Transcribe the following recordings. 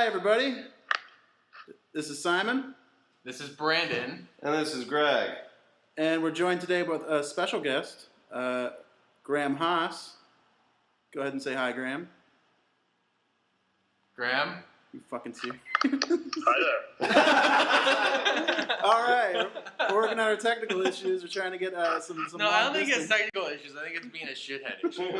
everybody. This is Simon. This is Brandon. And this is Greg. And we're joined today with a special guest, Graham Haas. Go ahead and say hi, Graham. Graham? You fucking see. Hi there. All right. We're working on our technical issues. We're trying to get some No, I don't think it's technical issues. I think it's being a shithead issue.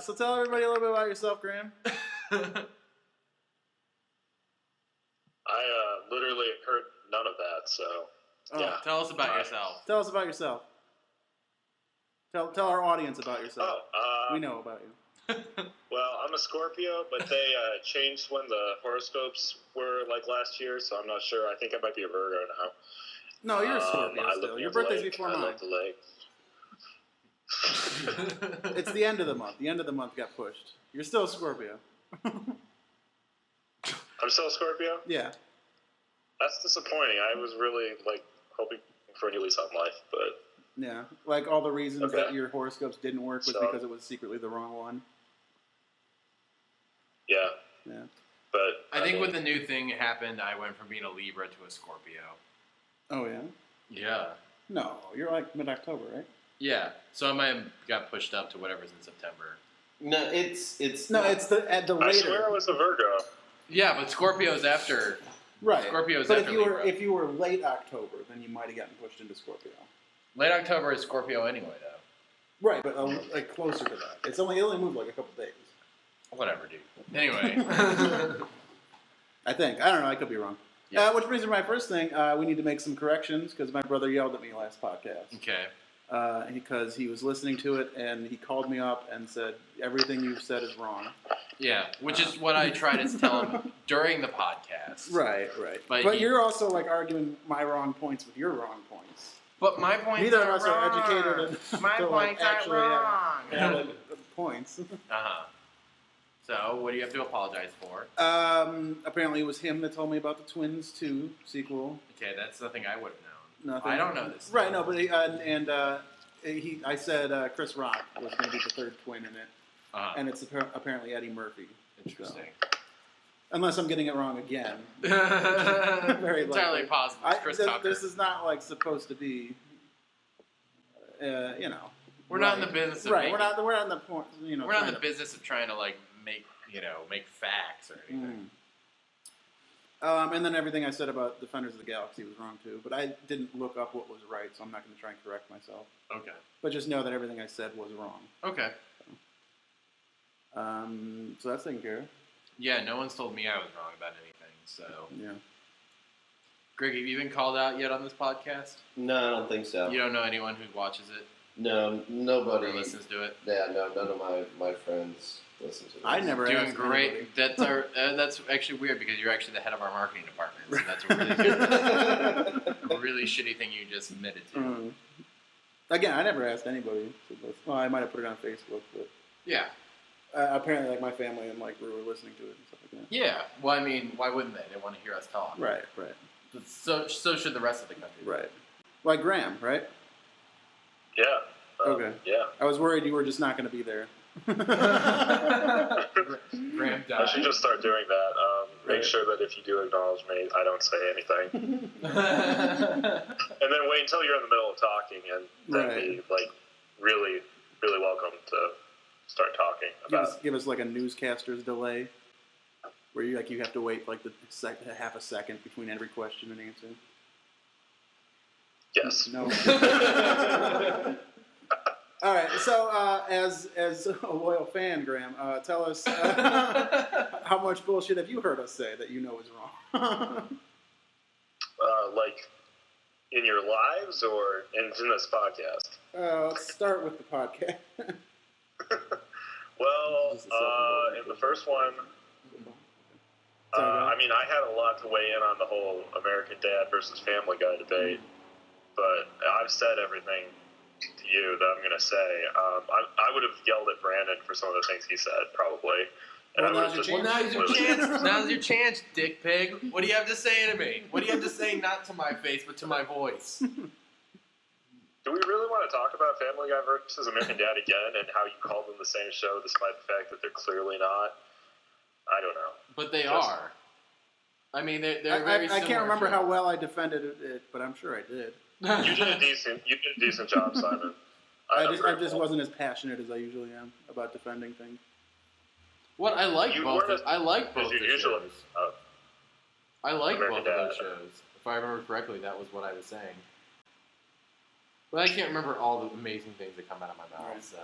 So tell everybody a little bit about yourself, Graham. I literally heard none of that, so yeah. Tell us about yourself. Tell us about yourself. Tell our audience about yourself. We know about you. Well, I'm a Scorpio, but they changed when the horoscopes were like last year, so I'm not sure. I think I might be a Virgo now. No, you're a Scorpio still. Your birthday's before mine. I love the lake. It's the end of the month. The end of the month got pushed. You're still a Scorpio. I'm still a Scorpio? Yeah. That's disappointing. I was really hoping for a new lease on life, but yeah, like all the reasons that your horoscopes didn't work was because it was secretly the wrong one. Yeah. Yeah. But I think when the new thing happened, I went from being a Libra to a Scorpio. Oh yeah. Yeah. No, you're like mid-October, right? Yeah. So I might have got pushed up to whatever's in September. No, it's the later. I swear I was a Virgo. Yeah, but Scorpio's after. Right. Scorpio's but after if you were late October, then you might have gotten pushed into Scorpio. Late October is Scorpio anyway, though. Right, but like closer to that. It only moved like a couple days. Whatever, dude. Anyway. I think. I don't know. I could be wrong. Yeah. Which brings me to my first thing. We need to make some corrections because my brother yelled at me last podcast. Okay. Because he was listening to it and he called me up and said, everything you've said is wrong. Yeah, which is what I try to tell him during the podcast. Right. But you're also like arguing my wrong points with your wrong points. But my points Neither are of us wrong. are educated My to points actually are wrong. have points. Uh-huh. So, what do you have to apologize for? Apparently it was him that told me about the Twins 2 sequel. Okay, that's nothing I would have known. Nothing. I don't know this. Right, no, but I said Chris Rock was going to be the third twin in it, and it's apparently Eddie Murphy. Interesting. So. Unless I'm getting it wrong again. Very entirely likely. possible. It's Chris Tucker. This is not like supposed to be. We're not in the business of we're not in the point. We're not in the business of trying to make facts or anything. And then everything I said about Defenders of the Galaxy was wrong too. But I didn't look up what was right, so I'm not going to try and correct myself. Okay. But just know that everything I said was wrong. Okay. So that's taken care of. Yeah, no one's told me I was wrong about anything, so... Yeah. Greg, have you been called out yet on this podcast? No, I don't think so. You don't know anyone who watches it? No, nobody. Or listens to it? Yeah, no, none of my friends listen to it. I never Doing asked great. anybody. That's actually weird because you're actually the head of our marketing department, so that's a really good, really shitty thing you just admitted to. Mm-hmm. Again, I never asked anybody. Well, I might have put it on Facebook, but... Yeah. Apparently, my family and we were listening to it and stuff like that. Yeah. Well, I mean, why wouldn't they? They want to hear us talk. Right. But so should the rest of the country. Right. Like Graham, right? Yeah. Okay. Yeah. I was worried you were just not going to be there. Graham died. I should just start doing that. Make sure that if you do acknowledge me, I don't say anything. And then wait until you're in the middle of talking and then be really, really welcome to start talking about give us like a newscaster's delay where you have to wait half a second between every question and answer. Yes. No. All right. So as a loyal fan, Graham, tell us how much bullshit have you heard us say that you know is wrong? In your lives or in this podcast? Let's start with the podcast. Well, in the first one, I had a lot to weigh in on the whole American Dad versus Family Guy debate, but I've said everything to you that I'm going to say. I would have yelled at Brandon for some of the things he said, probably. And now's your chance. Now's your chance, dick pig. What do you have to say to me? What do you have to say not to my face, but to my voice? Do we really want to talk about Family Guy versus American Dad again and how you call them the same show despite the fact that they're clearly not? I don't know. But they are. I mean, they're very similar I can't remember shows. how well I defended it, but I'm sure I did. You did a decent job, Simon. I just wasn't as passionate as I usually am about defending things. What I like You both. weren't I like both as you the usually. shows. I like American both of Dad. those shows. If I remember correctly, that was what I was saying. But I can't remember all the amazing things that come out of my mouth. Right. So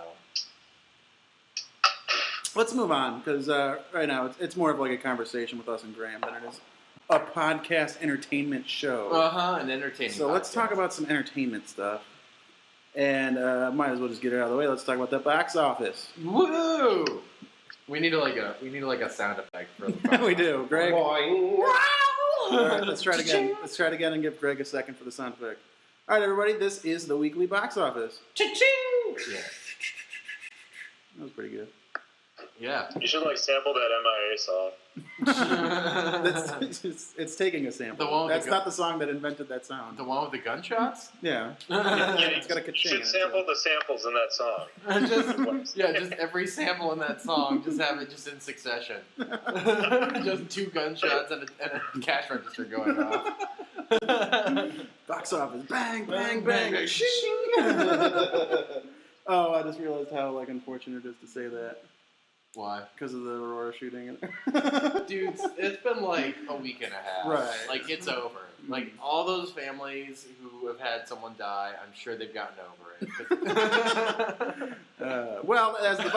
Let's move on, because right now it's more of like a conversation with us and Graham than it is a podcast entertainment show. an entertaining. So let's podcast. talk about some entertainment stuff. And might as well just get it out of the way. Let's talk about the box office. Woo! We need like a sound effect for the We do, Greg. All Boing. right, let's try it again. Let's try it again and give Greg a second for the sound effect. All right, everybody, this is the weekly box office. Cha-ching! That was pretty good. Yeah. You should sample that MIA song. It's taking a sample. The one with That's the not the song that invented that sound. The one with the gunshots? Yeah. Yeah, It's got a you ka-ching in should it, sample so. the samples in that song. just every sample in that song, just have it just in succession. Just 2 gunshots and a cash register going off. Box office. Bang, bang, bang. Bang, Shing. Oh, I just realized how unfortunate it is to say that Why? because of the Aurora shooting. Dude, it's been a week and a half. Right. It's over. All those families who have had someone die, I'm sure they've gotten over it. Well, as the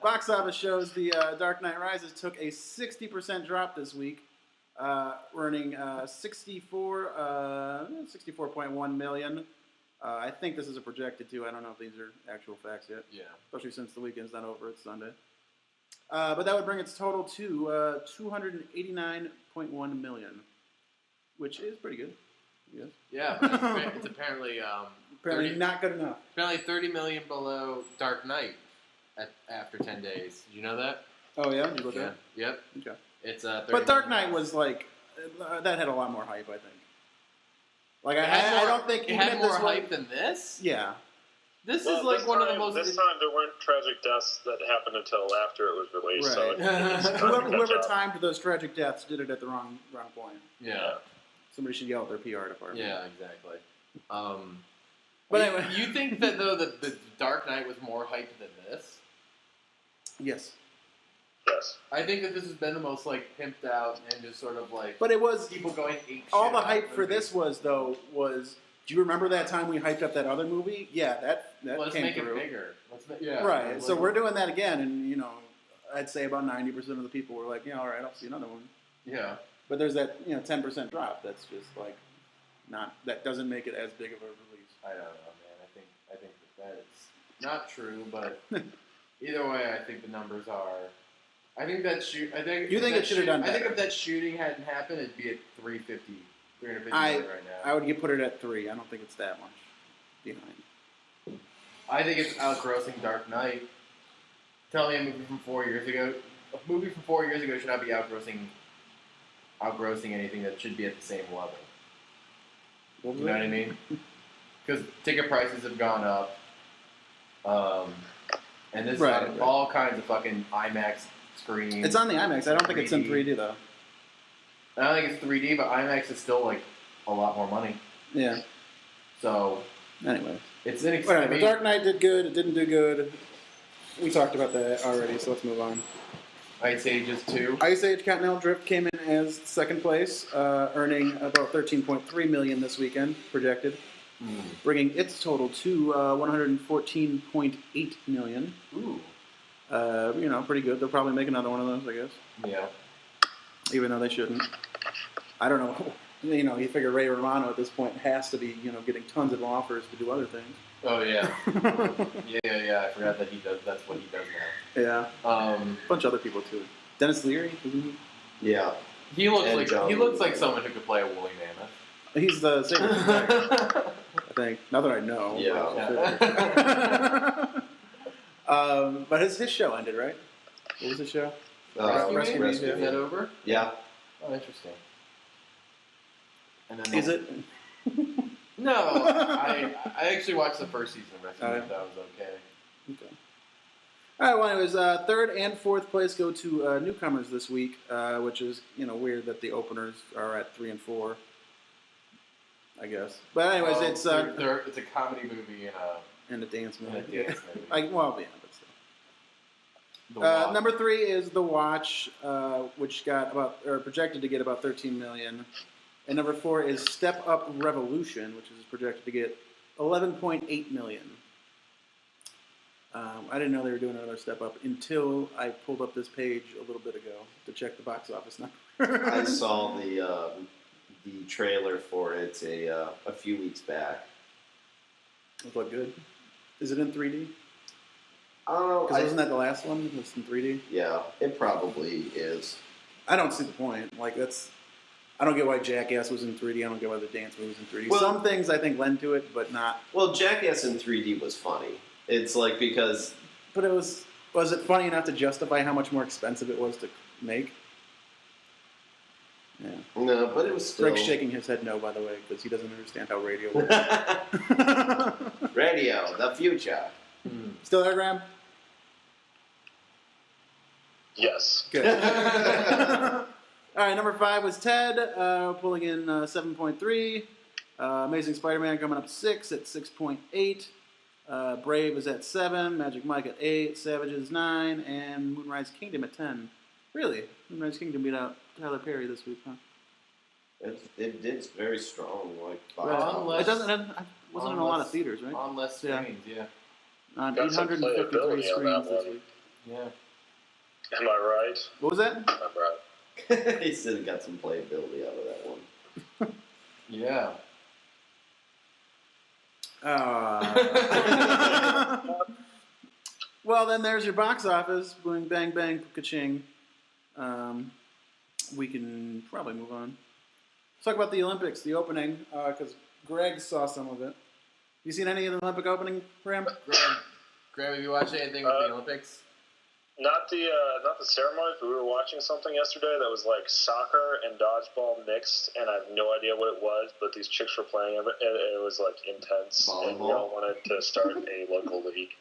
box office shows, the Dark Knight Rises took a 60% drop this week, earning 64.1 million. I think this is a projected too. I don't know if these are actual facts yet. Yeah. Especially since the weekend's not over. It's Sunday. But that would bring its total to 289.1 million, which is pretty good. Yes. Yeah, but it's apparently Apparently 30 not good enough. apparently 30 million below Dark Knight after 10 days. Did you know that? Oh yeah, you look Yeah. at it. Yep. Okay. It's 30 But Dark million. Knight was that had a lot more hype, I think. I It had more- don't think it even had if more this hype than this. Yeah. This Well, is this one of the time- most. This time there weren't tragic deaths that happened until after it was released. So Right. it's time to Whoever catch up. timed those tragic deaths did it at the wrong point. Yeah. Somebody should yell at their PR department. Yeah. Exactly. But you- anyway. you think that though the Dark Knight was more hyped than this? Yes. Yes. I think that this has been the most pimped out and just sort of But it was people going ape all shit the about hype for movies. this was do you remember that time we hyped up that other movie? Yeah, that Let's came make through. it bigger. Yeah. Right. So we're doing that again, and I'd say about 90% of the people were like, all right, I'll see another one. Yeah. But there's that 10% drop. That's just that doesn't make it as big of a release. I don't know, man. I think that's not true, but either way, I think the numbers are. I think that shoot. I think You think if it should have done I think better. if that shooting hadn't happened, it'd be at 350 million right now. I would put it at 3. I don't think it's that much behind. I think it's outgrossing Dark Knight. Tell me a movie from 4 years ago. A movie from 4 years ago should not be outgrossing anything that should be at the same level. You know what I mean? Because ticket prices have gone up. And this is on all kinds of fucking IMAX screens. It's on the IMAX. I don't think it's in 3D though. I don't think it's 3D, but IMAX is still a lot more money. Yeah. So Anyway. it's Whatever. inexpensive. Dark Knight did good. It didn't do good. We talked about that already, so let's move on. Ice Ages 2. Ice Age Continental Drift came in as second place, earning about 13.3 million this weekend, projected, bringing its total to 114.8 million. Ooh. Pretty good. They'll probably make another one of those, I guess. Yeah. Even though they shouldn't. I don't know. You figure Ray Romano at this point has to be, getting tons of offers to do other things. Oh yeah. yeah. I forgot that he does. That's what he does now. Yeah. A bunch of other people too. Dennis Leary, isn't he? Yeah. He looks And like John someone who could play a woolly mammoth. He's the saber I think. Not that I know. Yeah. But his show ended, right? What was his show? Rescue Me? Rescue Is that over? Yeah. Oh, interesting. And then Is it? No, I actually watched the first season of Wrestling. Yeah. That was okay. Okay. All right. Well, anyways, third and fourth place go to newcomers this week, which is weird that the openers are at 3 and 4. I guess. But anyways, it's it's a comedy movie and a dance movie. and a dance movie. But still. The Walk. Number 3 is The Watch, which got projected to get about 13 million. And number 4 is Step Up Revolution, which is projected to get 11.8 million. I didn't know they were doing another Step Up until I pulled up this page a little bit ago to check the box office number. I saw the trailer for it a few weeks back. Does it look good? Is it in 3D? I don't know. Because wasn't that the last one? It was in 3D? Yeah, it probably is. I don't see the point. I don't get why Jackass was in 3D. I don't get why the dance movie was in 3D. Well, some things I think lend to it, but not. Well, Jackass in 3D was funny. It's because... But was it funny enough to justify how much more expensive it was to make? Yeah. No, but it was still... Greg's shaking his head no, by the way, because he doesn't understand how radio works. Radio, the future. Still there, Graham? Yes. Good. All right, number 5 was Ted, pulling in 7.3. Amazing Spider-Man coming up 6 at 6.8. Brave is at 7. Magic Mike at 8. Savages 9. And Moonrise Kingdom at 10. Really? Moonrise Kingdom beat out Tyler Perry this week, huh? It's very strong. Unless- It wasn't in a lot of theaters, right? On less screens, yeah. On Got some 853 playability on screens that this one. week. Yeah. Am I right? What was that? I'm right. He said he got some playability out of that one. Yeah. Well, then there's your box office. Boing, bang, bang, ka-ching. We can probably move on. Let's talk about the Olympics, the opening, because Greg saw some of it. You seen any of the Olympic opening, Graham? Graham, have you watched anything with the Olympics? Not the ceremony, but we were watching something yesterday that was like soccer and dodgeball mixed, and I have no idea what it was, but these chicks were playing it, and it was like intense. Volleyball? And we all wanted to start a local league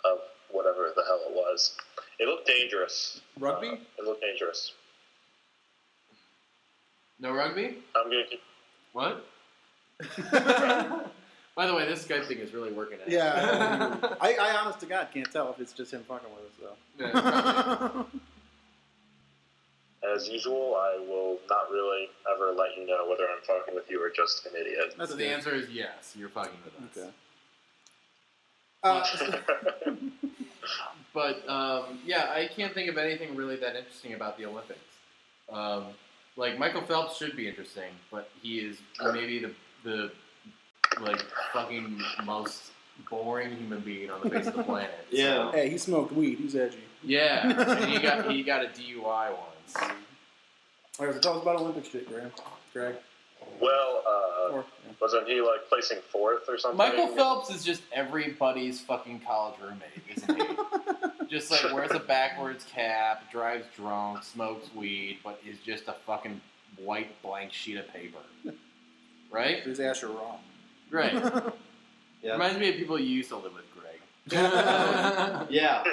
of whatever the hell it was. It looked dangerous. Rugby? It looked dangerous. No rugby? I'm gonna keep. What? By the way, this Skype thing is really working out. Yeah. I honest to God can't tell if it's just him fucking with us, though. Yeah, probably. As usual, I will not really ever let you know whether I'm fucking with you or just an idiot. That's So the answer is yes, you're fucking with us. Okay. But, yeah, I can't think of anything really that interesting about the Olympics. Michael Phelps should be interesting, but he is maybe the fucking most boring human being on the face of the planet. Yeah. Hey, he smoked weed. He's edgy. Yeah, and he got a DUI once. All right, so tell us about Olympic shit, Greg. Well, wasn't he like placing 4th or something? Michael Phelps is just everybody's fucking college roommate, isn't he? Just wears a backwards cap, drives drunk, smokes weed, but is just a fucking white blank sheet of paper. Right? His ass are raw. Right. Yeah. Reminds me of people you used to live with, Greg. Yeah,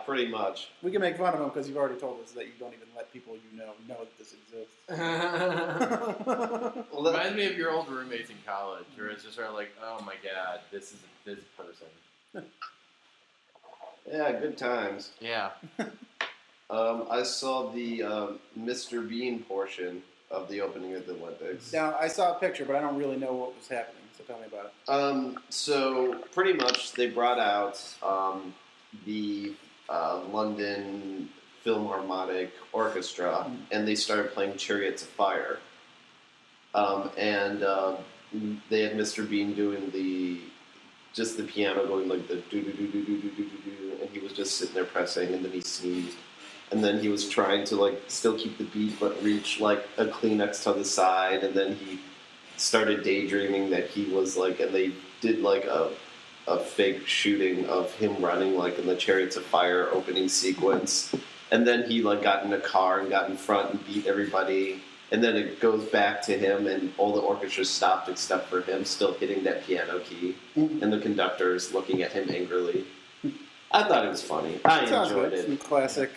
pretty much. We can make fun of him because you've already told us that you don't even let people you know that this exists. Reminds me of your old roommates in college, where it's just sort of like, oh my god, this is this person. Yeah, good times. Yeah. I saw the Mr. Bean portion of the opening of the Olympics. Now, I saw a picture, but I don't really know what was happening, so tell me about it. So pretty much they brought out the London Philharmonic Orchestra, and they started playing Chariots of Fire. And they had Mr. Bean doing the piano going like the do do do do do do do do, and he was just sitting there pressing, and then he sneezed. And then he was trying to still keep the beat, but reach a Kleenex to the side. And then he started daydreaming that he was and they did a fake shooting of him running in the Chariots of Fire opening sequence. And then he got in a car and got in front and beat everybody. And then it goes back to him, and all the orchestra stopped except for him, still hitting that piano key, and the conductor is looking at him angrily. I thought it was funny. I enjoyed it. Some classic.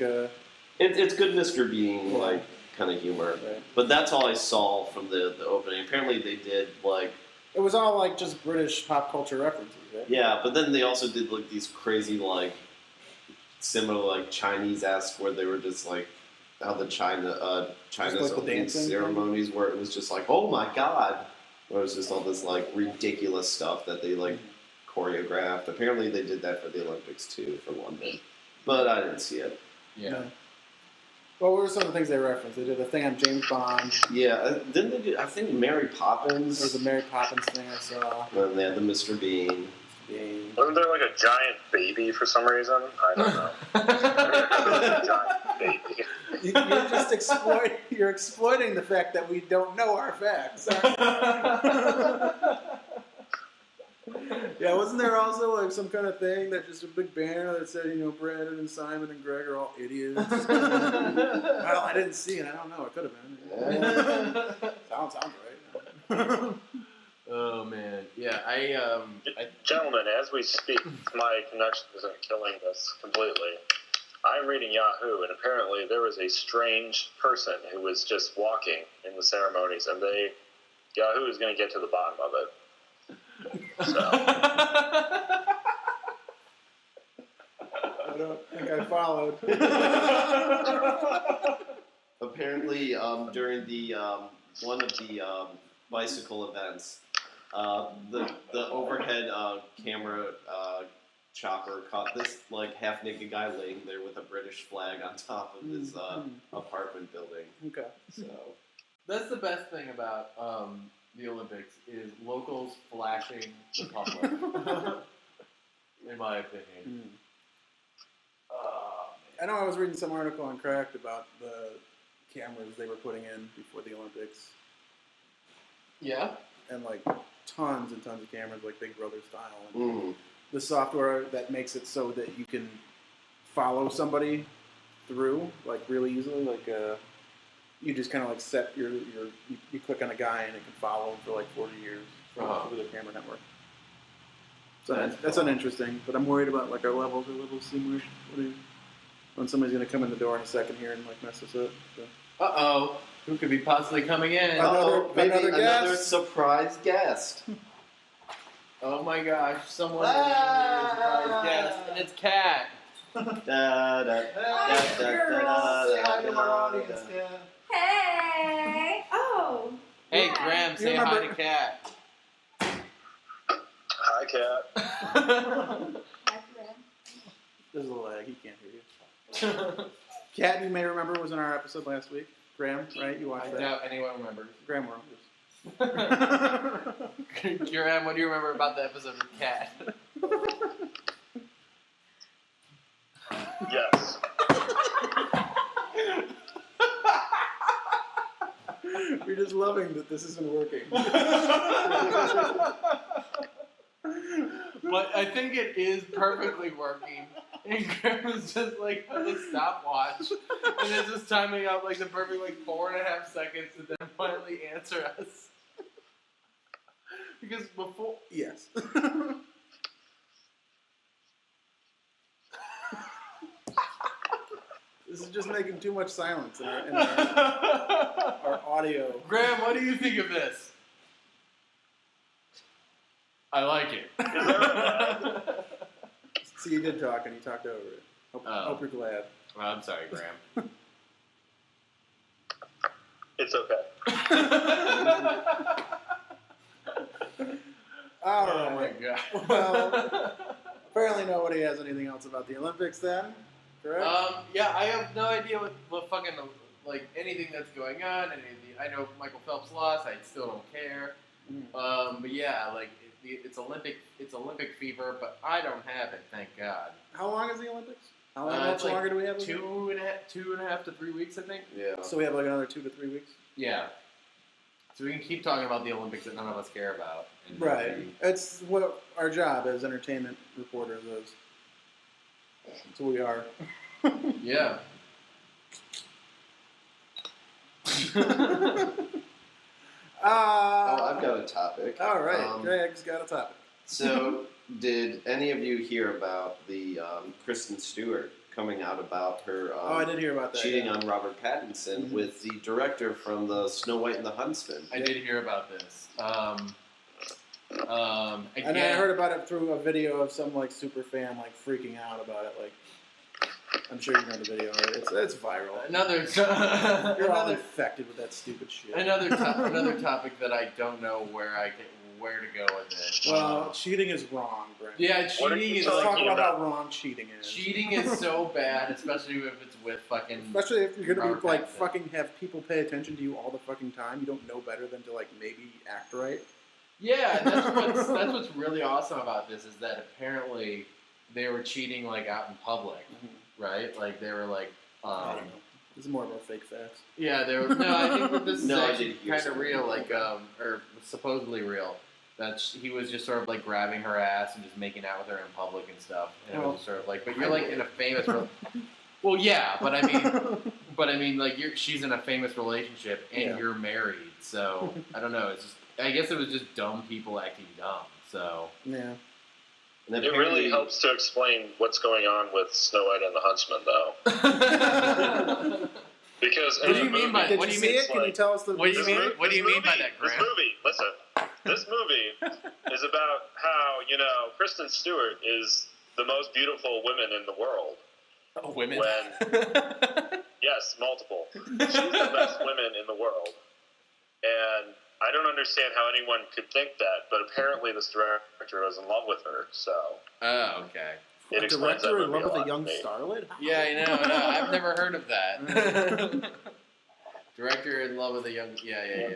It's good Mr. Bean, like, kind of humor. Right. But that's all I saw from the opening. Apparently they did, like... It was all, like, just British pop culture references, right? Yeah, but then they also did, like, these crazy, like, similar, like, Chinese-esque, where they were just, like, how the China's like opening ceremonies, where it was just like, oh my god! Where it was just all this, like, ridiculous stuff that they, like, choreographed. Apparently they did that for the Olympics, too, for London. But I didn't see it. Yeah. Well, what were some of the things they referenced? They did a thing on James Bond. Yeah, didn't they do, I think, Mary Poppins? There was a Mary Poppins thing I saw. And they had the Mr. Bean. Wasn't there like a giant baby for some reason? I don't know. Giant baby. You're just exploiting the fact that we don't know our facts. Yeah, wasn't there also like some kind of thing that just a big banner that said, Brandon and Simon and Greg are all idiots? Well, I didn't see it. I don't know. It could have been. Sounds right. Oh man, yeah. Gentlemen, as we speak, my connection isn't killing this completely. I'm reading Yahoo, and apparently there was a strange person who was just walking in the ceremonies, and Yahoo is going to get to the bottom of it. So. I don't think I followed. Apparently, during the one of the bicycle events, the overhead camera chopper caught this like half naked guy laying there with a British flag on top of his apartment building. Okay. So That's the best thing about the Olympics is locals flashing the public. In my opinion. I know I was reading some article on Cracked about the cameras they were putting in before the Olympics. Yeah? And like tons and tons of cameras, like Big Brother style. And the software that makes it so that you can follow somebody through, like really easily. Like you just kind of like set you click on a guy and it can follow him for like 40 years through the camera network. So that's uninteresting, but I'm worried about like our levels or level simulation. When somebody's going to come in the door in a second here and like mess us up. So. Uh-oh. Who could be possibly coming in? Another surprise guest. Oh my gosh, someone is a surprise guest, and it's Kat. Hey! Oh! Hey, yeah. Graham, say hi to Kat. Hi, Kat. Hi, Graham. There's a lag. He can't hear you. Kat, you may remember, was in our episode last week. Graham, right? You watched I that. doubt anyone remembers. Graham remembers. Graham, what do you remember about the episode with Kat? Yes. We're just loving that this isn't working. But I think it is perfectly working. And Graham is just like on the stopwatch. And it's just timing out like the perfect like 4.5 seconds to then finally answer us. Because before... Yes. This is just making too much silence in our audio. Graham, what do you think of this? I like it. See, you did talk and you talked over it. Hope you're glad. Well, I'm sorry, Graham. It's okay. All Oh right. my god. Well, apparently nobody has anything else about the Olympics then, correct? Yeah, I have no idea what fucking, like, anything that's going on. I know Michael Phelps lost. I still don't care. But yeah, like, it's Olympic fever, but I don't have it, thank God. How long is the Olympics? How much longer do we have? 2.5 to 3 weeks, I think. Yeah. So we have like another 2 to 3 weeks. Yeah. So we can keep talking about the Olympics that none of us care about. And Right. It's what our job as entertainment reporters is. That's what we are. Yeah. I've got a topic. All right, Greg's got a topic. So, did any of you hear about the Kristen Stewart coming out about her I did hear about that. cheating on Robert Pattinson with the director from the Snow White and the Huntsman? I did hear about this. And I heard about it through a video of some like super fan like freaking out about it. Like, I'm sure you know the video. Right? It's viral. You're all infected with that stupid shit. Another topic that I don't know where to go with it. Well, cheating is wrong, Brent. Yeah, cheating is. Let's talk about how wrong cheating is. Cheating is so bad, especially if it's with fucking. Especially if you're gonna Robert be like Pattinson. fucking have people pay attention to you all the fucking time. You don't know better than to like maybe act right. Yeah, that's what's really awesome about this is that apparently they were cheating like out in public, right? Like they were like. I don't know. This is more of our fake facts. Yeah, they were. No, I think that this is No, I actually did hear kind of something. real, like or supposedly real. That he was just sort of like grabbing her ass and just making out with her in public and stuff. And it was just sort of like, but you're like in a famous. Well, yeah, but I mean, like she's in a famous relationship and you're married, so I don't know. It's just, I guess it was just dumb people acting dumb. So Yeah. And It really helps to explain what's going on with Snow White and the Huntsman, though. Because What do you mean by? Did What you do you see mean? it? Can you tell us the? What do you mean? What do you mean by that, This Graham? movie, listen. This movie is about how Kristen Stewart is the most beautiful woman in the world. Oh, women. Yes, multiple. She's the best woman in the world, and I don't understand how anyone could think that. But apparently, this director was in love with her, so. Oh, okay. It A explains that director in movie love with lot a young to me. starlet? Yeah, I know. No, I've never heard of that. Director in love with a young. Yeah.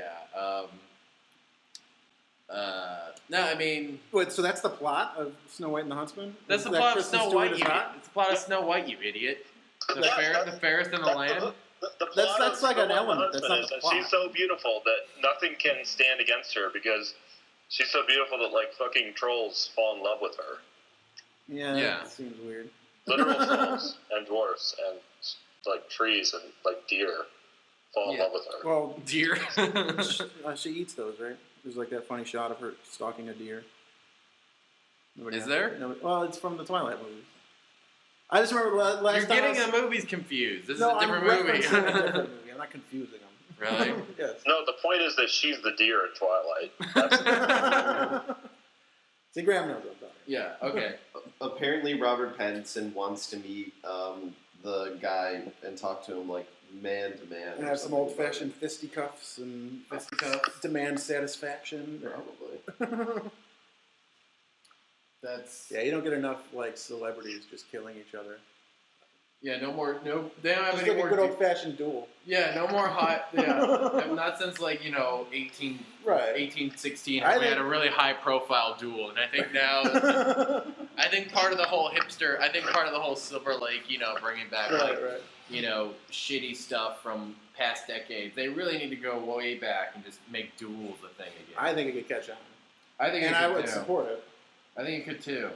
No, I mean Wait, so that's the plot of Snow White and the Huntsman? that's the That plot of Kristen Snow Stewart White. is You, hot? it's the plot of Snow White, you idiot. The fairest in the land. The plot That's of like an Snow White and the element. That's Huntsman not is the that plot. she's so beautiful that nothing can stand against her because she's so beautiful that like fucking trolls fall in love with her. Yeah. That seems weird. Literal trolls and dwarfs and like trees and like deer fall in love with her. Well, Deer. she eats those, right? There's like that funny shot of her stalking a deer. Nobody Is knows. there? No, well, it's from the Twilight movies. I just remember last You're time. getting the movies confused. This No, is a different I'm movie. referencing a different movie. I'm not confusing them. Really? Yes. No, the point is that she's the deer in Twilight. That's See, Graham knows what I'm talking Yeah. Okay. Apparently, Robert Pattinson wants to meet the guy and talk to him like man to man. about. And have some old-fashioned fisticuffs and demand satisfaction. Probably. That's Yeah, you don't get enough like celebrities just killing each other. yeah. No more. No. They don't have Just any like a more. good old-fashioned duel. Yeah. No more hot. Yeah. Not since like 1816. I We had think- a really high-profile duel, and I think now. I think part of the whole hipster. I think part of the whole Silver Lake. Bringing back like right. shitty stuff from past decades. They really need to go way back and just make duels a thing again. I think it could catch on. I think And it I could would too. support it. I think it could too.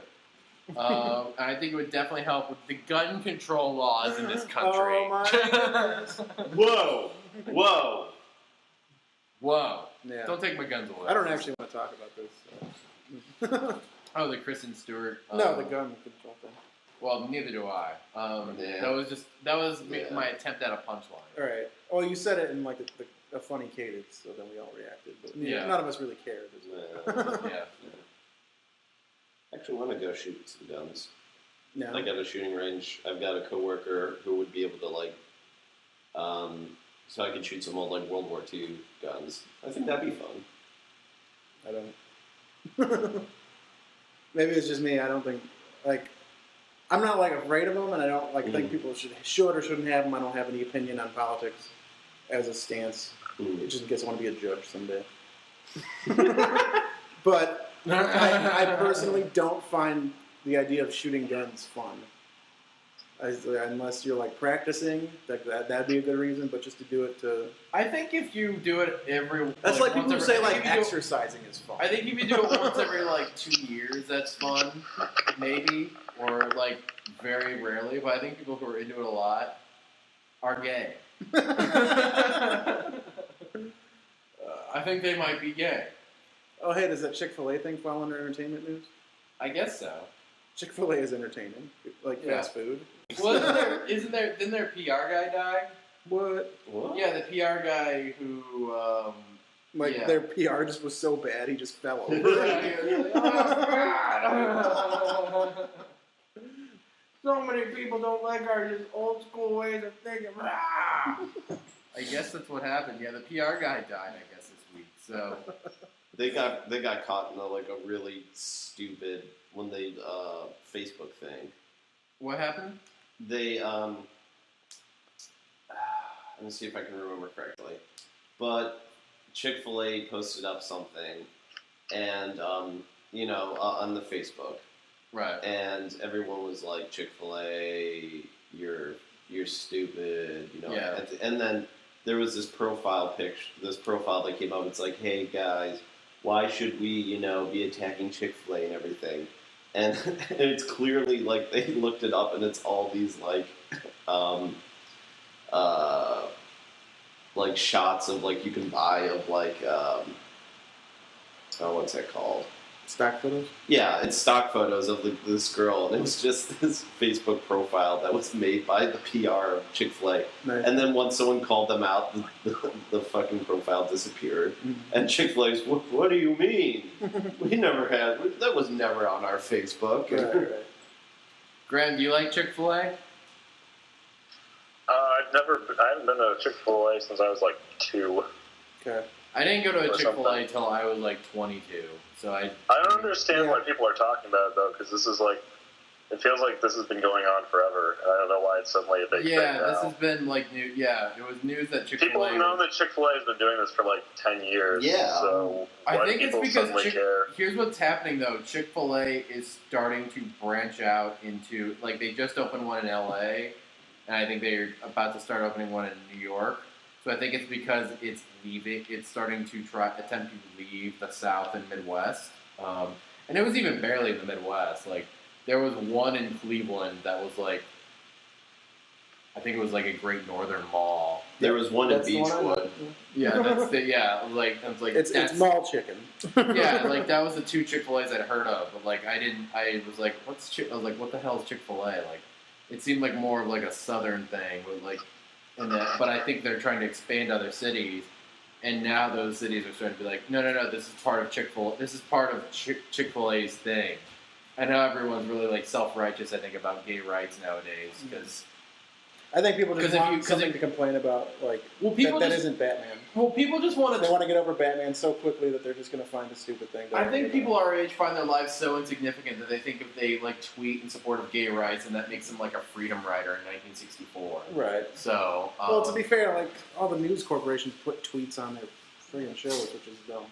I think it would definitely help with the gun control laws in this country. Oh my goodness. Whoa! Whoa! Whoa! Yeah. Don't take my guns away. I don't actually want to talk about this. Oh, the Kristen Stewart. No, the gun control thing. Well, neither do I. Yeah. That was Yeah. my attempt at a punchline. All right. Oh, you said it in like a funny cadence, so then we all reacted. But Yeah. none of us really cared. Yeah. I actually want to go shoot some guns. No. I got a shooting range. I've got a coworker who would be able to so I could shoot some old like World War II guns. I think that'd be fun. I don't. Maybe it's just me. I don't think I'm not like afraid of them, and I don't think people should or shouldn't have them. I don't have any opinion on politics as a stance. Just in case I want to be a judge someday. But I personally don't find the idea of shooting guns fun. Unless you're like practicing, that'd be a good reason. But just to do it to I think if you do it every that's like people who once say every- like if you do- exercising is fun. I think if you do it once every 2 years, that's fun, maybe, or very rarely. But I think people who are into it a lot are gay. I think they might be gay. Oh, hey, does that Chick-fil-A thing fall under entertainment news? I guess so. Chick-fil-A is entertaining, like Yeah. fast food. Well, didn't their PR guy die? What? What? Yeah, the PR guy who, Like Yeah. their PR just was so bad, he just fell over. So many people don't like our just old school ways of thinking. I guess that's what happened. Yeah, the PR guy died, I guess, this week. So They got caught in a really stupid Facebook thing. what happened? They let me see if I can remember correctly, but Chick-fil-A posted up something, and on the Facebook, Right. and everyone was like, Chick-fil-A, you're stupid, Yeah. And then there was this profile that came up. It's like, hey guys, why should we be attacking Chick-fil-A and everything? And it's clearly like they looked it up, and it's all these like shots of you can buy of what's that called? Stock photos? Yeah, it's stock photos of this girl, and it was just this Facebook profile that was made by the PR of Chick-fil-A. Nice. And then once someone called them out, the fucking profile disappeared. Mhm. And Chick-fil-A's, what do you mean? That was never on our Facebook. Right. Graham, do you like Chick-fil-A? I haven't been to Chick-fil-A since I was like 2. Okay. I didn't go to a Or Chick-fil-A something. until I was like 22. So I don't understand Yeah. why people are talking about it though, because this is it feels like this has been going on forever, and I don't know why it's suddenly a big thing yeah, now. this has been like new. Yeah, it was news that People Chick-fil-A. have known that Chick-fil-A has been doing this for 10 years. Yeah. So I why think do it's people because suddenly care? here's what's happening though. Chick-fil-A is starting to branch out into they just opened one in LA, and I think they're about to start opening one in New York. So I think it's because it's starting to attempt to leave the South and Midwest. And it was even barely in the Midwest. There was one in Cleveland that was I think it was a Great Northern Mall. There was one in That's the one I Beechwood. know. Yeah, that's it. Yeah, It's mall chicken. yeah, that was the 2 Chick-fil-A's I'd heard of, but I was like, I was like, what the hell is Chick-fil-A? It seemed like more of a Southern thing, but I think they're trying to expand to other cities, and now those cities are starting to be like, no, this is part of Chick-fil-A's thing. I know everyone's really self-righteous, I think, about gay rights nowadays, because I think people just 'Cause if want you- 'cause something if- to complain about, people that just isn't Batman. people just want They to. want to get over Batman so quickly that they're just going to find a stupid thing. to I argue think about. people our age find their lives so insignificant that they think if they tweet in support of gay rights, and that makes them a freedom rider in 1964. Right. So, Well, to be fair, all the news corporations put tweets on their friggin' shows, which is dumb.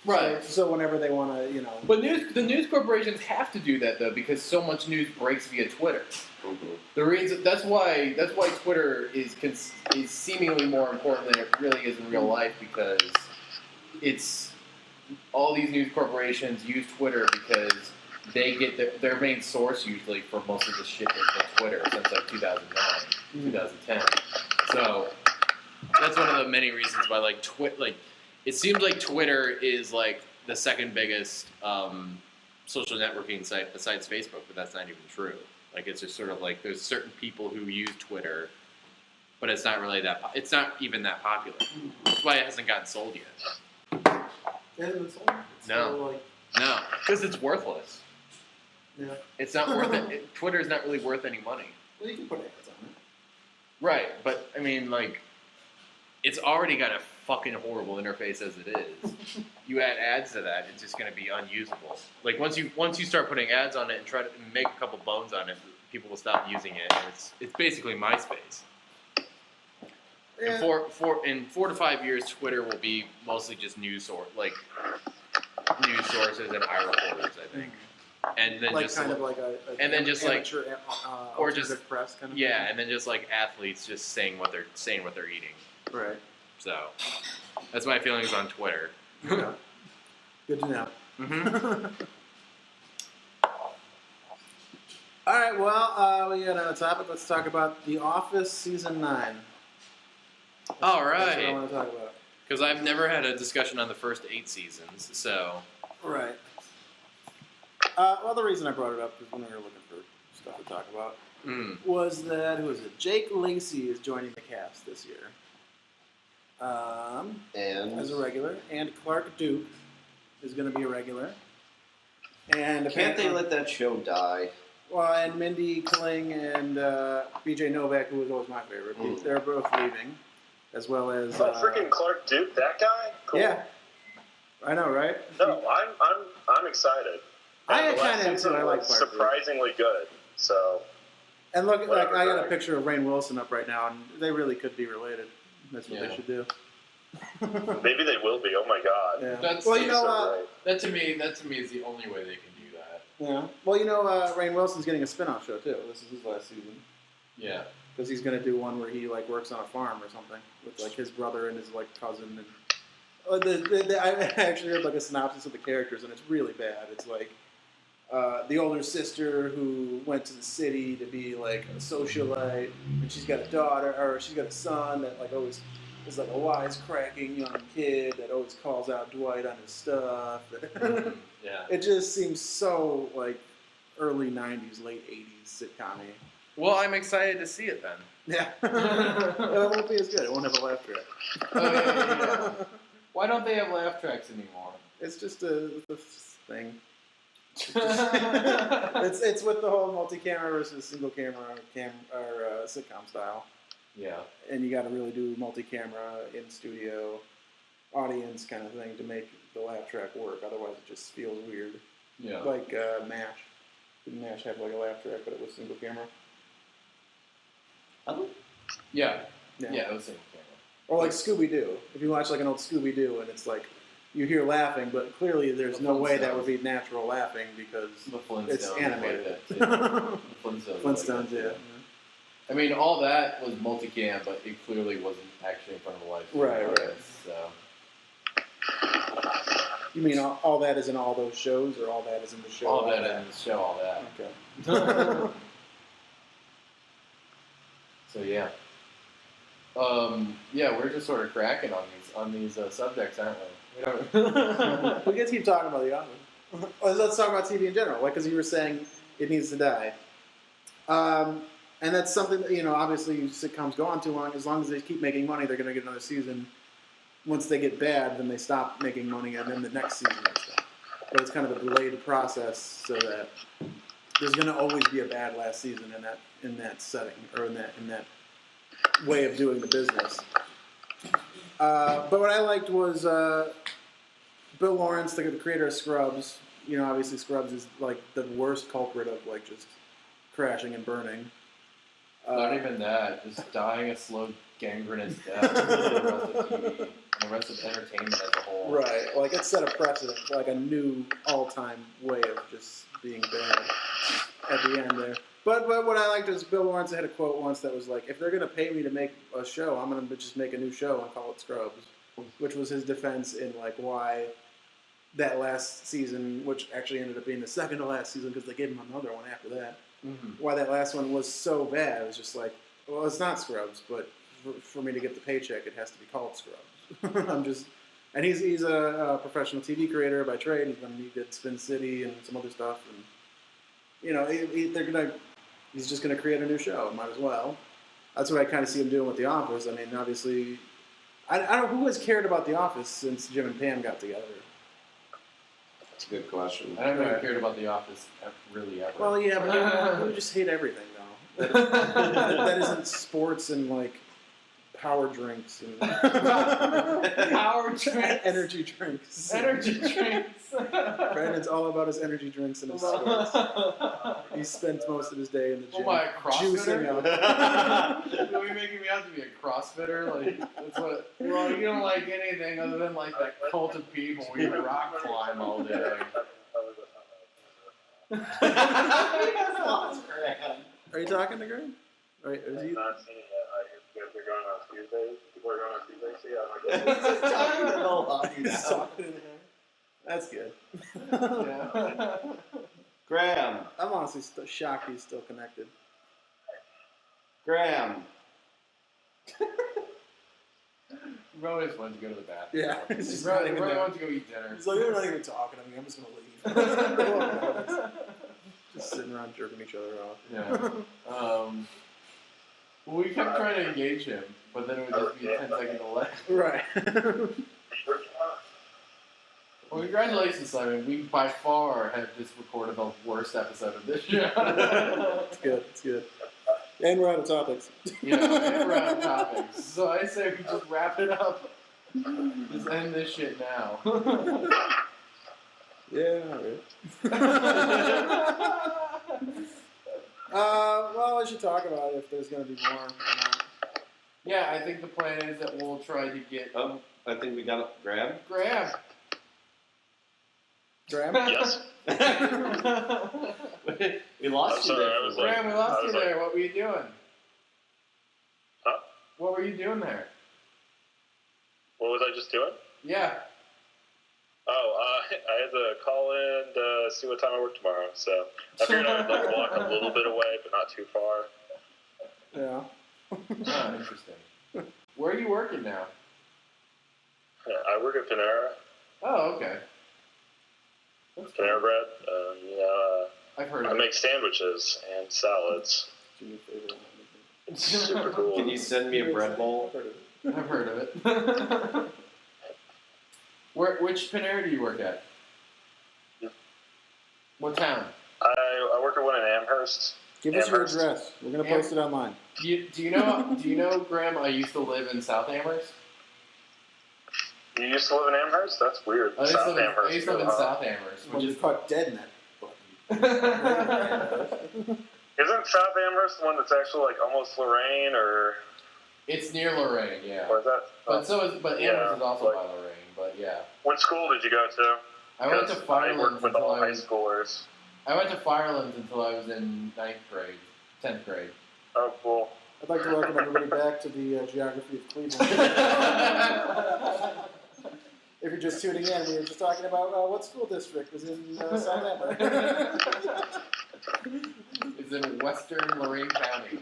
right. So whenever they want to, But the news corporations have to do that though, because so much news breaks via Twitter. Mhm. The reason that's why Twitter is seemingly more important than it really is in real life, because it's all these news corporations use Twitter because they get their main source usually for most of the shit is from Twitter since 2009, 2010. So that's one of the many reasons why it seems like Twitter is the second biggest social networking site besides Facebook, but that's not even true. It's just sort of there's certain people who use Twitter, but it's not really it's not even that popular. That's why it hasn't gotten sold yet. No. No, because it's worthless. Yeah. It's not worth it. Twitter is not really worth any money. Well, you can put ads on it. Right, but I mean, it's already got a fucking horrible interface as it is. You add ads to that, it's just going to be unusable. Once you start putting ads on it and try to make a couple bones on it, people will stop using it. And it's basically MySpace. Yeah. In 4 to 5 years, Twitter will be mostly just news sources and eye reporters, I think. And then just kind of like a and then just amateur, or just alternative press kind of yeah, thing. and then just athletes just saying what they're eating. Right. So that's my feelings on Twitter. Yeah. Good to know. Mm-hmm. All right, well, we got another topic. Let's talk about The Office Season 9. All That's what I right. want to talk about. Because I've never had a discussion on the first 8 seasons, so. Right. Well, the reason I brought it up is when we were looking for stuff to talk about was that, who is it? Jake Lacey is joining the cast this year. And As a regular. And Clark Duke is going to be a regular. And can't they let that show die? Well, and Mindy Kaling and BJ Novak, who was always my favorite, they're both leaving, as well as. Freaking Clark Duke, that guy? Cool. Yeah, I know, right? No, I'm excited. I And the last kind of am season too. I like was Clark Duke. surprisingly good. So. And look, Whatever, I got a Greg. picture of Rainn Wilson up right now, and they really could be related. That's what Yeah. they should do. Maybe they will be. Oh my god. Yeah. That's Well, you know, So great. that to me is the only way they can do that. yeah. Well, you know, Rainn Wilson's getting a spin-off show too. This is his last season Yeah. because he's going to do one where he like works on a farm or something with like his brother and his like cousin. And I actually heard like a synopsis of the characters, and it's really bad. It's like the older sister who went to the city to be like a socialite, and she's got a daughter, or she's got a son that like always is like a wisecracking young kid that always calls out Dwight on his stuff. Yeah. It just seems so like early '90s, late '80s sitcom-y. Well, I'm excited to see it then. Yeah, it won't be as good. It won't have a laugh track. Oh, yeah. Why don't they have laugh tracks anymore? It's just a thing. It's with the whole multi-camera versus single camera sitcom style, Yeah. and you got to really do multi-camera in studio audience kind of thing to make the laugh track work. Otherwise, it just feels weird. Yeah. Like MASH. Didn't MASH have like a laugh track, but it was single camera? Yeah. Yeah, it was single camera. Or like Scooby-Doo. If you watch like an old Scooby-Doo and it's like you hear laughing, but clearly there's The no way that Flintstones. would be natural laughing because The Flintstones. it's animated. Like that, too. The Flintstones. Flintstones, like that, yeah. too. I mean, all that was multicam, but it clearly wasn't actually in front of a live Right, audience, right. So You mean all that is in all those shows, or all that is in the show? all that in the show, all that. Okay. So yeah. Yeah, we're just sort of cracking on these subjects, aren't we? We don't. We can keep talking about The Office. Let's talk about TV in general, like because you were saying it needs to die. And that's something that, you know, obviously sitcoms go on too long. As long as they keep making money, they're going to get another season. Once they get bad, then they stop making money, and then the next season is done. But it's kind of a delayed process, so that there's going to always be a bad last season in that setting, or in that way of doing the business. But what I liked was Bill Lawrence, the creator of Scrubs. You know, obviously Scrubs is like the worst culprit of like just crashing and burning. Not even that, just dying a slow, gangrenous death for the rest of TV and the rest of entertainment as a whole. Right, like it set a precedent, like a new all-time way of just being bad at the end there. But what I liked is Bill Lawrence had a quote once that was like, if they're going to pay me to make a show, I'm going to just make a new show and call it Scrubs, which was his defense in like why that last season, which actually ended up being the second to last season because they gave him another one after that, why that last one was so bad. It was just like, well, it's not Scrubs, but for me to get the paycheck, it has to be called Scrubs. And he's a professional TV creator by trade. He did Spin City and some other stuff, and you know, he's just gonna create a new show. Might as well. That's what I kind of see him doing with The Office. I mean, obviously, I don't know who has cared about The Office since Jim and Pam got together. That's a good question. I haven't even cared about The Office really ever. Well, yeah, but you just hate everything, though. That isn't sports and like power drinks and Power drinks. energy drinks. Energy drinks. Brandon's all about his energy drinks and his sports. He spends most of his day in the gym, Oh my, juicing CrossFitter? up. Are you making me out to be a CrossFitter? Like, that's what. Well, you don't like anything other than like that cult of people where you rock climb all day. Are you talking to Greg? Or is he? Not seen it yet. I hear they're going on Tuesday. People are going on Tuesday. So yeah, He's talking to him. That's good. Yeah. Graham. I'm honestly shocked he's still connected. Graham. Probably just wanted to go to the bathroom. Yeah, He he's just probably not even there. wanted to go eat dinner. He's like, they're not even talking to me. I'm just gonna leave. Just sitting around jerking each other off. Yeah. Well, we kept trying to engage him, but then it would just be a 10-second delay. Right. Well, congratulations, Simon. We by far have just recorded the worst episode of this show. It's good. It's good. And we're out of topics. Yeah, and we're out of topics. So I say we just wrap it up. Just end this shit now. Yeah, alright. Well, we should talk about it if there's going to be more or not. Yeah, I think the plan is that we'll try to get Oh, I think we got it. Graham? Graham. Graham? Yes. We lost I'm you sorry, there. I was like- Graham, we lost I you was there. What were you doing? Huh? What were you doing there? What was I just doing? Yeah. Oh, I had to call in to see what time I work tomorrow, so I figured I would like walk a little bit away, but not too far. Yeah. Oh, interesting. Where are you working now? Yeah, I work at Panera, Oh, okay. That's cool. Panera Bread. I've heard I of it. make sandwiches and salads. Do me a favor. It's super cool. Can you send me a bread bowl? I've heard of it. Which Panera do you work at? What town? I work at one in Amherst. Give us your Amherst. address. We're going to post it online. Do you know, Graham, I used to live in South Amherst? You used to live in Amherst? That's weird. I used to South live in, Amherst. I used to live in South Amherst, When which you're is... caught dead in that Isn't South Amherst the one that's actually like almost Lorraine, or It's near Lorraine, yeah. or is that? But Yeah, Amherst is also like- by Lorraine, but yeah. What school did you go to? I went to 'Cause I Firelands work with until all I high was... schoolers. I went to Firelands until I was in 9th grade, 10th grade. Oh, cool. I'd like to welcome everybody back to the geography of Cleveland. If you're just tuning in, we were just talking about what school district was in South Amherst. It's in Western Lorraine County.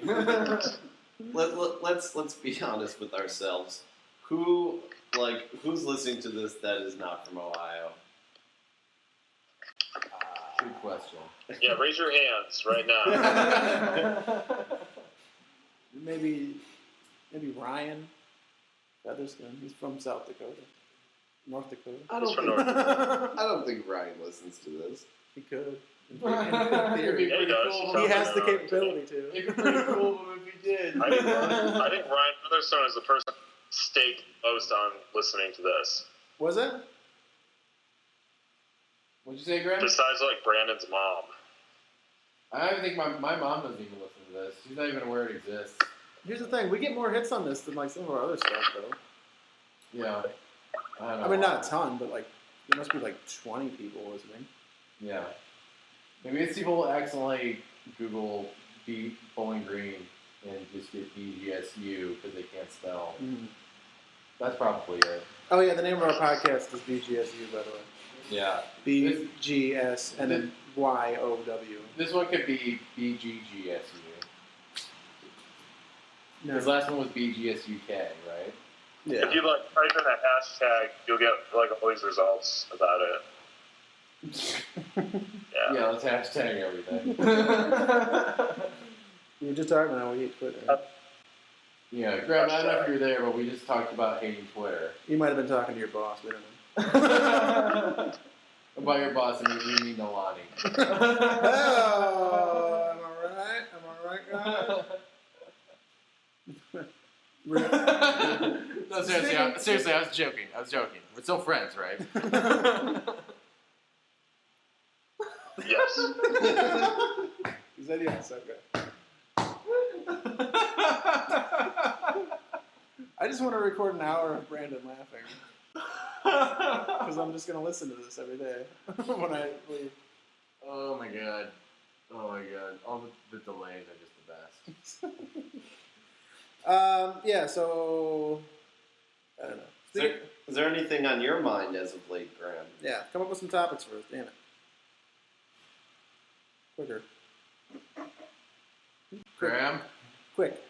Let's be honest with ourselves. Who's listening to this that is not from Ohio? Good question. Yeah, raise your hands right now. Maybe Ryan Featherston. He's from South Dakota. North Dakota. I He's from don't North think. I don't think Ryan listens to this. He could. In It'd be theory. Yeah, he pretty does. cool. He has the capability to. It'd be pretty cool if he did. I think Ryan Featherstone is the person staked most on listening to this. Was it? What'd you say, Graham? Besides, like, Brandon's mom. I don't even think my mom doesn't even listen to this. She's not even aware it exists. Here's the thing. We get more hits on this than like some of our other stuff, though. Yeah. I don't know. I mean, why. not a ton, but like there must be like 20 people listening. Yeah. Maybe it's people accidentally Google Bowling Green and just get BGSYou because they can't spell. That's probably it. Oh yeah, the name of our podcast is BGSYou, by the way. Yeah. BGS and then YOW. This one could be BGGSU. No. His last one was BGSUK, right? Yeah. If you, like, type in that hashtag, you'll get, like, all these results about it. Yeah. Yeah, let's hashtag everything. You were just talking about how we hate Twitter. Yeah, Graham, I don't know if you're there, but we just talked about hating Twitter. You might have been talking to your boss. We don't know. About your boss, I mean, you mean Nalani. Oh, am I right? Am I right, guys? No, seriously, I was joking. We're still friends, right? Yes. He said yes. Okay. I just want to record an hour of Brandon laughing. Because I'm just going to listen to this every day when I leave. Oh my god. All the delays are just the best. Yeah, so I don't know. Is there anything on your mind as of late, Graham? Yeah, come up with some topics for us, damn it. Quicker. Graham? Quick.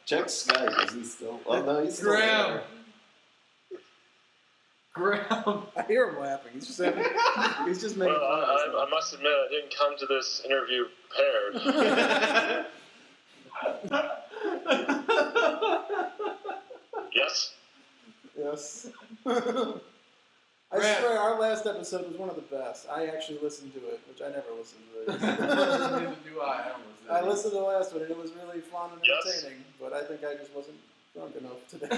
Check Skype. Is he still? Oh no, he's still Graham. there. Graham. I hear him laughing. He's just having, he's just making Well, fun of I himself. must admit, I didn't come to this interview prepared. Yes? Yes. I Graham. swear, our last episode was one of the best. I actually listened to it, which I never listened to it. Neither do I. I listened to the last one, and it was really fun and Yes. entertaining, but I think I just wasn't drunk enough today.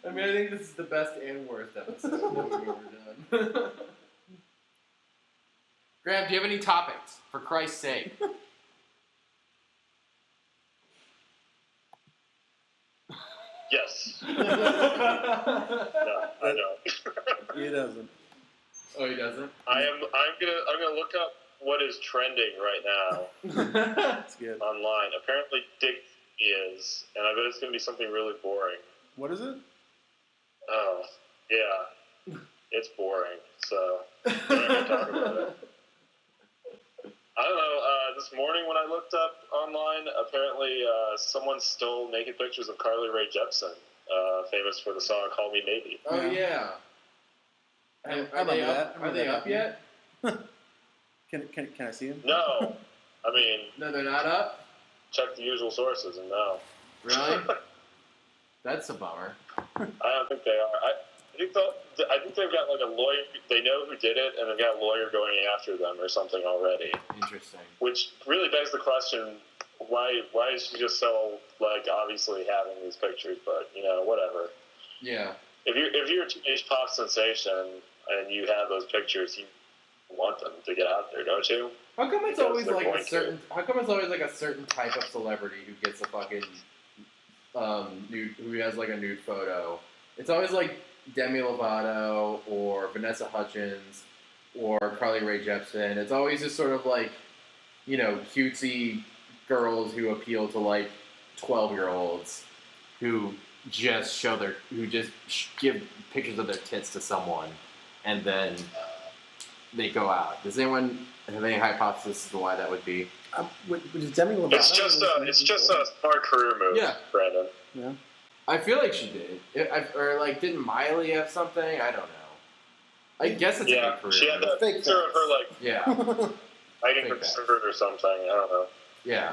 I mean, I think this is the best and worst episode that we've ever done. Graham, do you have any topics? For Christ's sake. Yes. No, I don't. He doesn't. Oh, he doesn't? I'm gonna look up what is trending right now That's good. online. Apparently, Dick is, and I bet it's gonna be something really boring. What is it? Oh, yeah, it's boring. So we're not gonna talk about it. I don't know. This morning when I looked up online, apparently someone stole naked pictures of Carly Rae Jepsen, famous for the song "Call Me Maybe." Oh, yeah. Are they up? Are they up yet? Can I see him? No, I mean, No, they're not up? check the usual sources, and no, Really? That's a bummer. I don't think they are. I think they've got like a lawyer. They know who did it, and they've got a lawyer going after them or something already. Interesting. Which really begs the question: why is she just so like obviously having these pictures? But whatever. Yeah. If you're a teenage pop sensation and you have those pictures, you want them to get out there, don't you? How come it's Because always they're like going a to. certain? How come it's always like a certain type of celebrity who gets a fucking nude, who has like a nude photo? It's always like Demi Lovato or Vanessa Hudgens or Carly Rae Jepsen. It's always just sort of like cutesy girls who appeal to like 12-year-olds who just give pictures of their tits to someone and then they go out. Does anyone have any hypothesis as to why that would be? Which is Demi Lovato? It's just a smart career move, Yeah. Brandon. Yeah. I feel like she did. Or like, didn't Miley have something? I don't know. I guess it's a Yeah, good career she had move. that Fake picture of her like Yeah, hiding Fake her facts. skirt or something. I don't know. yeah.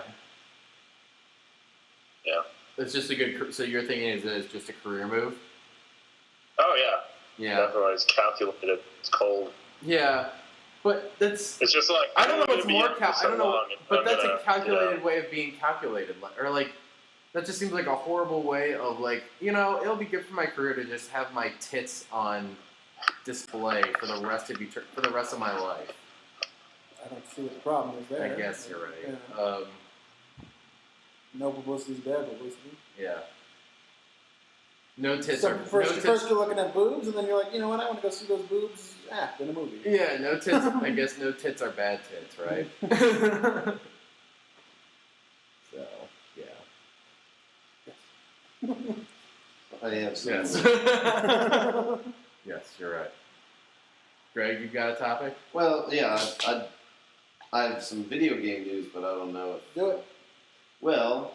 Yeah. It's just a good. So you're thinking it's just a career move? Oh yeah. Yeah, Definitely, it's calculated. It's cold. yeah. But that's. It's just like I don't know I'm what's gonna be more. up for so I don't know. long, But I'm that's gonna, a calculated way of being calculated, or like. That just seems like a horrible way of like, it'll be good for my career to just have my tits on display for the rest of my life. I don't see what the problem is there. I guess you're right. Yeah. No publicity is bad publicity. Yeah. No tits So are first you're looking at boobs, and then you're like, you know what? I want to go see those boobs in a movie. Yeah, no tits. I guess no tits are bad tits, right? So yeah. I have some. Yes. Yes, you're right. Greg, you got a topic? Well, yeah, I have some video game news, but I don't know if. Do it. Well,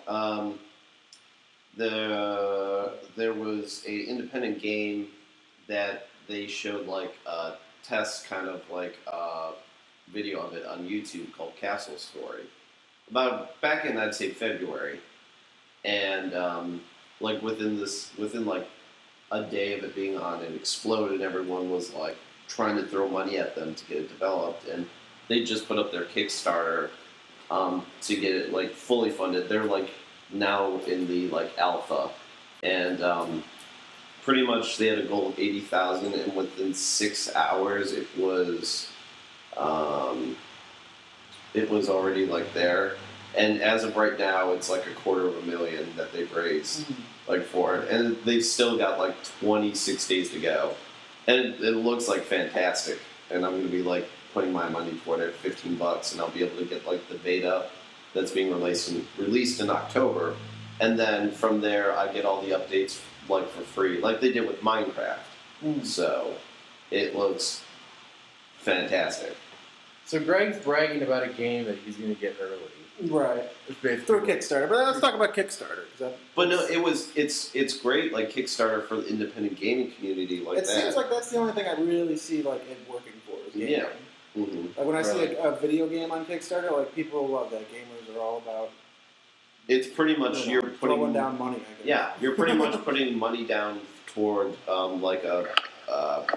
there was a independent game that they showed like a test kind of like video of it on YouTube called Castle Story. Back in I'd say February, and like within like a day of it being on, it exploded. Everyone was like trying to throw money at them to get it developed, and they just put up their Kickstarter to get it like fully funded. They're like now in the like alpha, and pretty much they had a goal of 80,000, and within 6 hours it was already like there. And as of right now, it's like $250,000 that they've raised like for it, and they've still got like 26 days to go, and it looks like fantastic. And I'm gonna be like putting my money toward it, $15, and I'll be able to get like the beta that's being released in October, and then from there I get all the updates like for free, like they did with Minecraft. So it looks fantastic. So Greg's bragging about a game that he's going to get early. Right. Through Kickstarter. But let's talk about Kickstarter. But no, it's great, like Kickstarter for the independent gaming community like it that. seems like that's the only thing I really see like it working for is gaming. Yeah. Mm-hmm. Like when I see a video game on Kickstarter, like people love that. Gamers are all about. It's pretty much you're putting throwing down money. I guess. Yeah, you're pretty much putting money down toward like a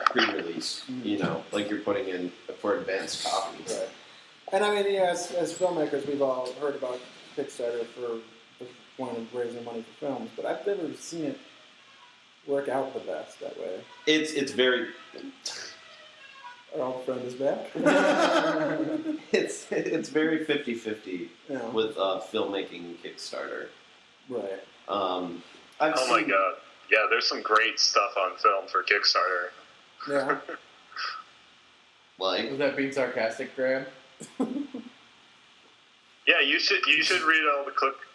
pre-release. You know, like you're putting in for advanced copies. Right. And I mean, yeah, as filmmakers, we've all heard about Kickstarter for the point of raising money for films, but I've never seen it work out the best that way. It's very. Our old friend is back. it's very 50-50 Yeah. with filmmaking Kickstarter. Right. I've Oh my god. Yeah, there's some great stuff on film for Kickstarter. Yeah. Like Was that being sarcastic, Graham? Yeah, you should read all the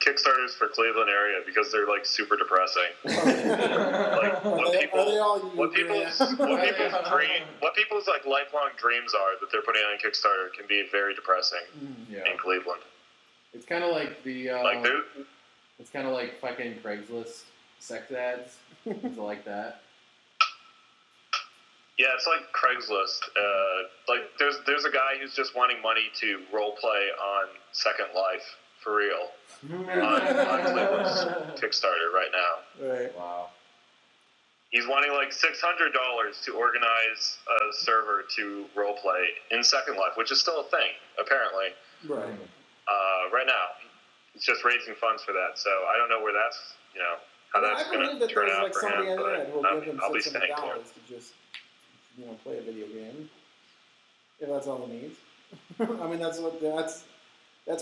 Kickstarters for Cleveland area because they're like super depressing. Like what people's like lifelong dreams are that they're putting on Kickstarter can be very depressing in Cleveland. It's kind of like the Like it's kind of like fucking Craigslist sex ads. Is it like that? yeah, it's like Craigslist. Like there's a guy who's just wanting money to role play on Second Life for real on Cleveland's Kickstarter right now. Right. Wow. He's wanting like $600 to organize a server to roleplay in Second Life, which is still a thing, apparently. Right. Right now, it's just raising funds for that. So I don't know where that's, how that's going to turn out for him. But I'll be staying for it. To just, play a video game. If that's all he needs. I mean, that's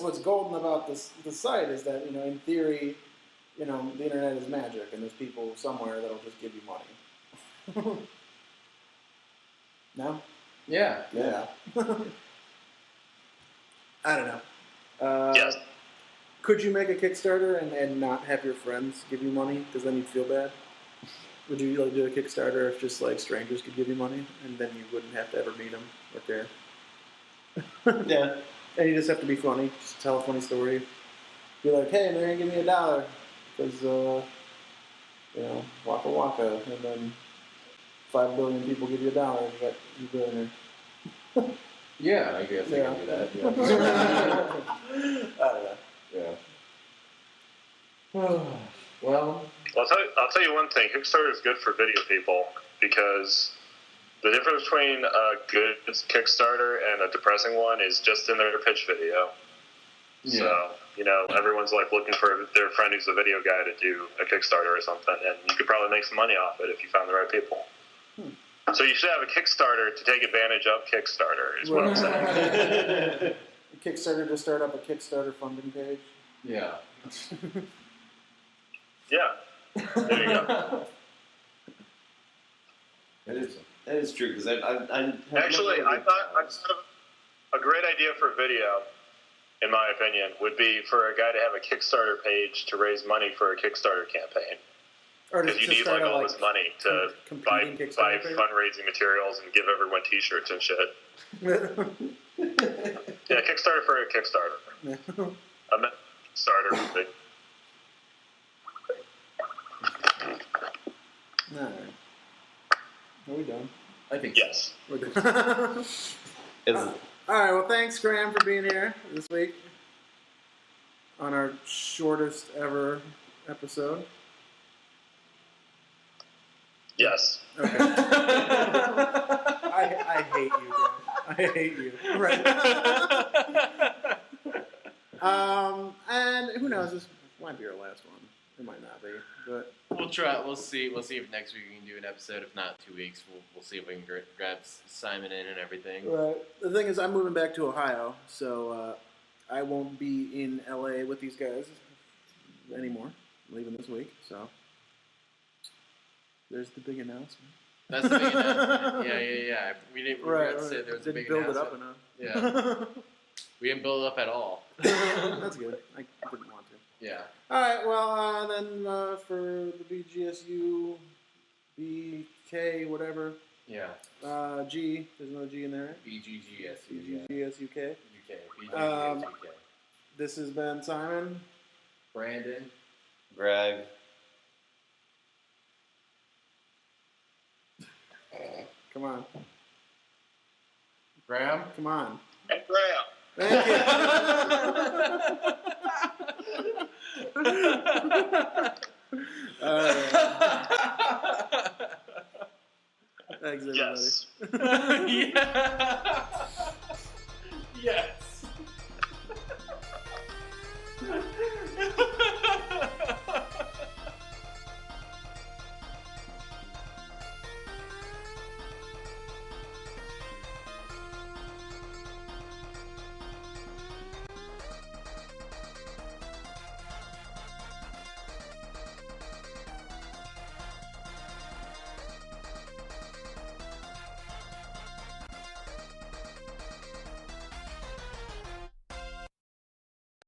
what's golden about the site is that in theory. The internet is magic, and there's people somewhere that'll just give you money. No? Yeah. Yeah. I don't know. Yes. Could you make a Kickstarter and not have your friends give you money? Because then you'd feel bad. Would you do a Kickstarter if just like strangers could give you money, and then you wouldn't have to ever meet them or care? yeah. And you just have to be funny. Just tell a funny story. Be like, hey man, give me $1. Because, waka waka, and then 5 billion people give you $1, and you got you billionaire. Yeah, I guess I can do that. Yeah. I don't know. Yeah. Well, I'll tell you one thing. Kickstarter is good for video people because the difference between a good Kickstarter and a depressing one is just in their pitch video. yeah. So, everyone's like looking for their friend who's a video guy to do a Kickstarter or something, and you could probably make some money off it if you found the right people. So you should have a Kickstarter to take advantage of Kickstarter, is what I'm saying. Kickstarter to start up a Kickstarter funding page. Yeah. Yeah. There you go. That is true because I Actually, I thought a great idea for a video, in my opinion, would be for a guy to have a Kickstarter page to raise money for a Kickstarter campaign. Or Because you need all this money to buy fundraising materials and give everyone T-shirts and shit. Yeah, Kickstarter for a Kickstarter. I meant Kickstarter for big. Alright. Are we done? I think Yes. We're done. It's- Alright, well thanks Graham for being here this week on our shortest ever episode. Yes. Okay. I hate you, Graham. I hate you. Right. And who knows, this might be our last one. It might not be, but We'll try. We'll see. We'll see if next week we can do an episode. If not, 2 weeks. We'll see if we can grab Simon in and everything. right. The thing is, I'm moving back to Ohio, so I won't be in LA with these guys anymore. I'm leaving this week, so there's the big announcement. That's the big announcement. Yeah. We didn't. We forgot to say there was a big build announcement. it up enough. Yeah. We didn't build it up at all. That's good. I didn't want to. Yeah. All right. Well, then for the BGSYou, BK, whatever Yeah. G. There's no G in there, right? BGSYou. BGSYou. UK. BGSYou. This has been Simon. Brandon. Greg. Come on. Graham. Come on. Graham. Thank you. All right. Thanks, everybody. Yes. Yeah.